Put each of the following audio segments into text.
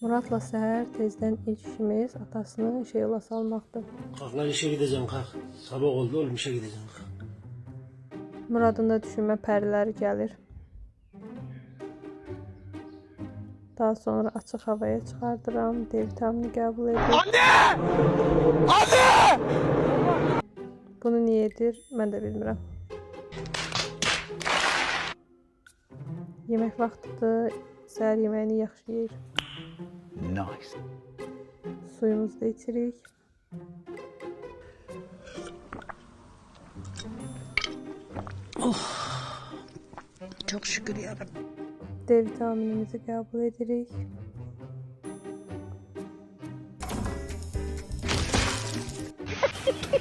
Muratla səhər tezdən ilk işimiz atasını işe yola salmaqdır. Kalk lan işe gideceğim kalk. Sabah oldu oğlum işe gideceğim. Muradın da düşünmə pəriləri gəlir. Daha sonra açıq havaya çıxardıram, D vitamini qəbul edir. Anne! Anne! Bunu niyə edir, mən də bilmirəm. Yemək vaxtıdır, səhər yeməyini yaxşı yeyir. Nice. Suyumuzu da içirik. Çok şükür yarabbim. D vitaminimizi qəbul edirik.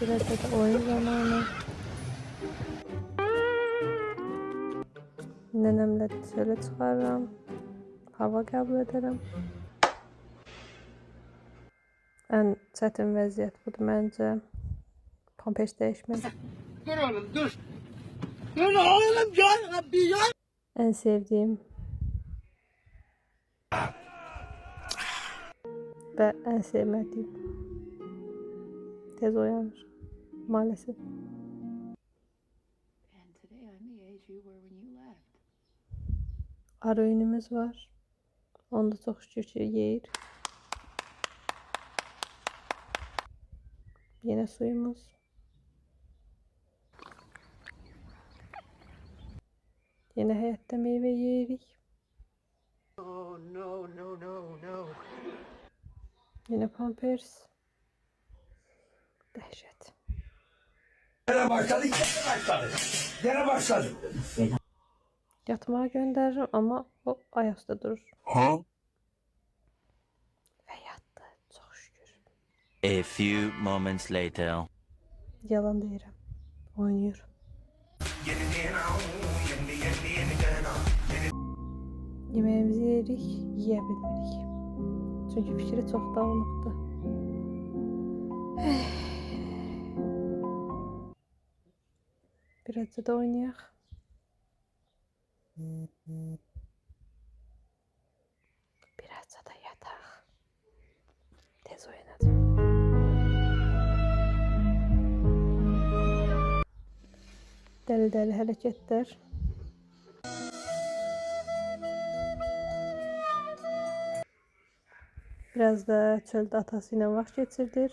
Biraz da oyun zamanı. Nənəmlə çölə çıxarıram. Hava qəbul edərəm. Ən çətin vəziyyət budur məncə. Pampers dəyişmək. Dur oğlum dur. Dur oğlum gel. Ən sevdiyim və ən sevmədiyim. Tez oyanır. Maalesef. And today I'm the age you were when you left. Ara öğünümüz var. Onu da çox şükür ki yeyir. Yine suyumuz. Yine həyətdə meyvə yeyirik. Oh no no no no. Yine pampers. Dəhşət. Gene başladı. Yatmağa göndərirəm, amma o ayaqda durur. Və yatdı, çox şükür. A few moments later. Yalan deyirəm. Oynayır. Yemeğimizi yeyirik, yiyə bilmirik. Çünki fikri çox dağınıqdır. Birazca da oynayaq. Birazca da yataq. Tez oynayacaq. Dəli-dəli hərəkətlər. Biraz da çöldə atası ilə vaxt keçirdir.